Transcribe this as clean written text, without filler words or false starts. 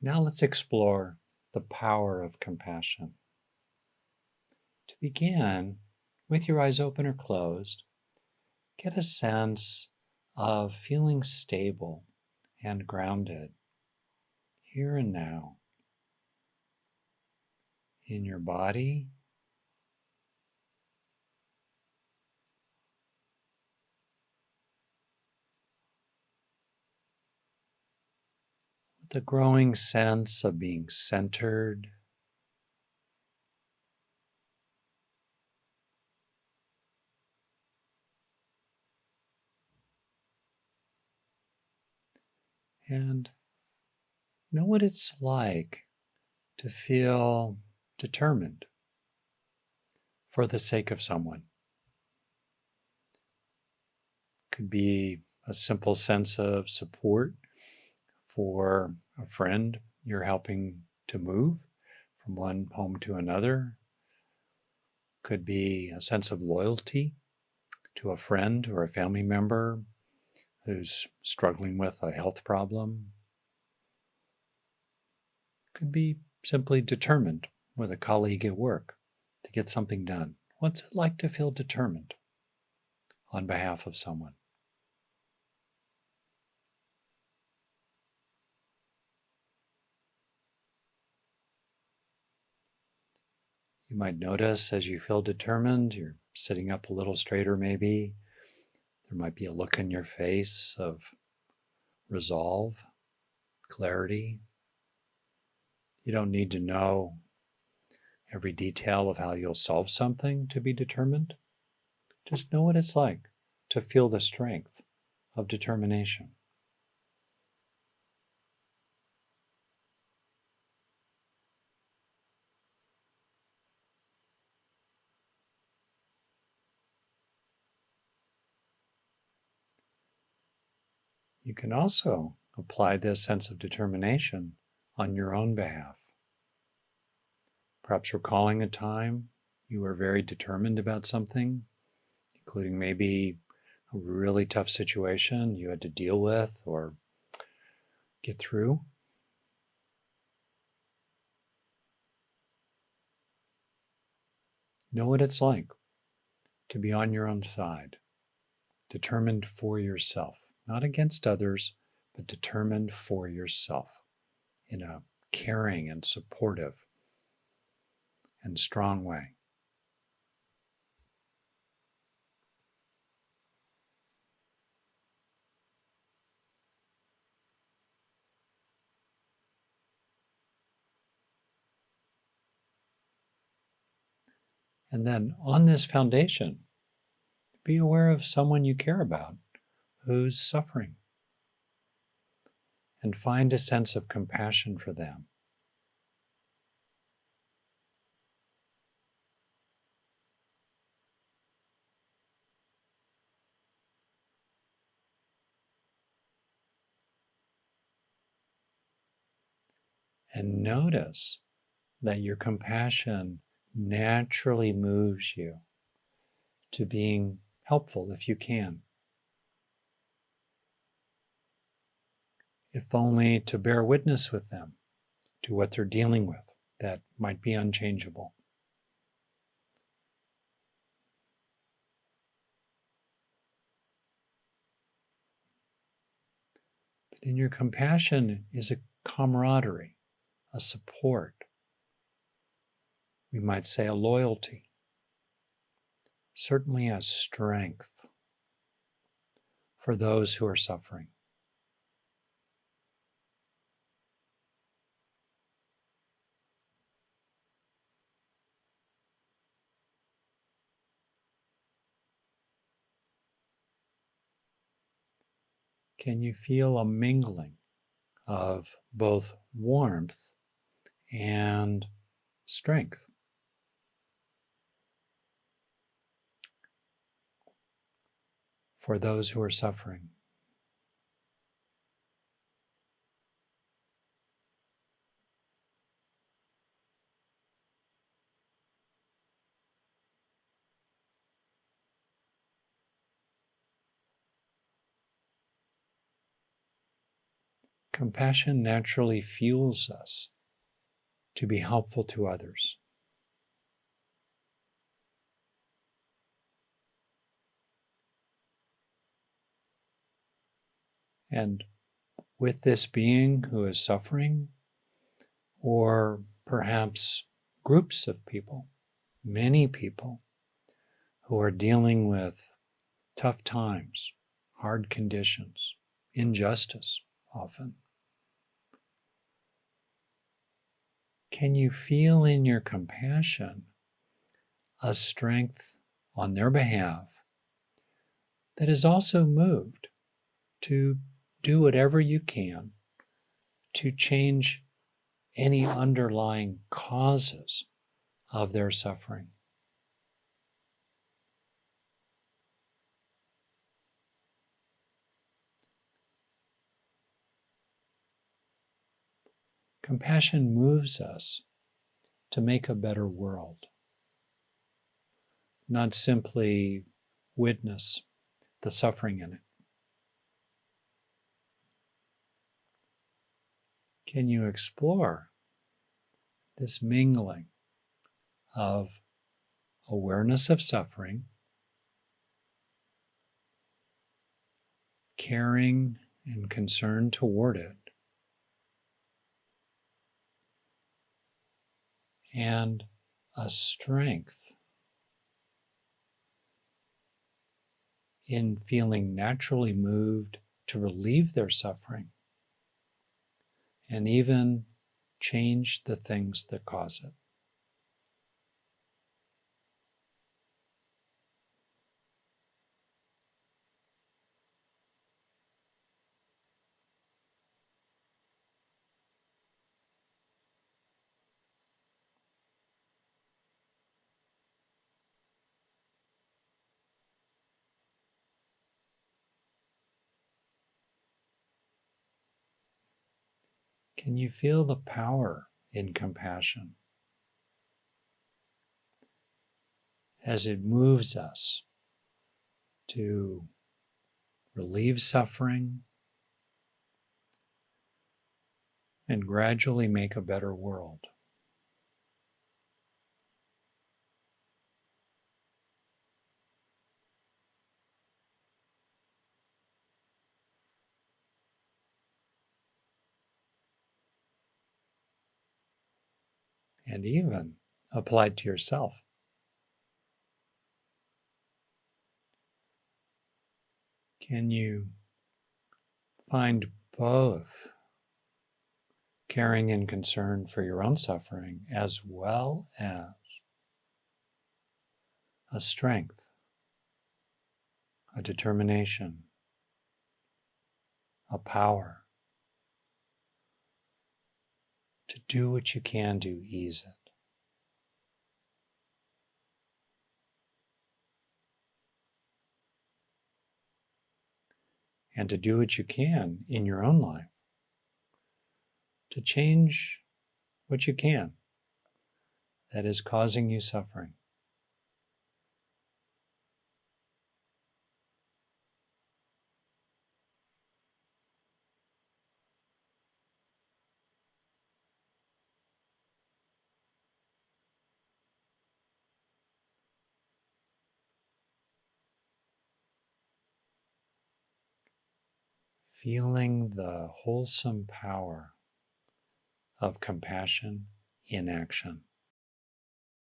Now let's explore the power of compassion. To begin, with your eyes open or closed, get a sense of feeling stable and grounded here and now in your body, with a growing sense of being centered and know what it's like to feel determined for the sake of someone. Could be a simple sense of support for a friend you're helping to move from one home to another. Could be a sense of loyalty to a friend or a family member who's struggling with a health problem. Could be simply determined with a colleague at work to get something done. What's it like to feel determined on behalf of someone? You might notice as you feel determined, you're sitting up a little straighter maybe. There might be a look in your face of resolve, clarity. You don't need to know every detail of how you'll solve something to be determined. Just know what it's like to feel the strength of determination. You can also apply this sense of determination on your own behalf. Perhaps recalling a time you were very determined about something, including maybe a really tough situation you had to deal with or get through. Know what it's like to be on your own side, determined for yourself, not against others, but determined for yourself in a caring and supportive and strong way. And then on this foundation, be aware of someone you care about who's suffering and find a sense of compassion for them. And notice that your compassion naturally moves you to being helpful if you can, if only to bear witness with them to what they're dealing with that might be unchangeable. But in your compassion is a camaraderie, a support. We might say a loyalty, certainly a strength for those who are suffering. Can you feel a mingling of both warmth and strength? For those who are suffering. Compassion naturally fuels us to be helpful to others. And with this being who is suffering, or perhaps groups of people, many people who are dealing with tough times, hard conditions, injustice often, can you feel in your compassion a strength on their behalf that is also moved to do whatever you can to change any underlying causes of their suffering? Compassion moves us to make a better world, not simply witness the suffering in it. Can you explore this mingling of awareness of suffering, caring and concern toward it, and a strength in feeling naturally moved to relieve their suffering and even change the things that cause it? Can you feel the power in compassion as it moves us to relieve suffering and gradually make a better world? And even applied to yourself. Can you find both caring and concern for your own suffering as well as a strength, a determination, a power to do what you can to ease it? And to do what you can in your own life to change what you can that is causing you suffering. Feeling the wholesome power of compassion in action.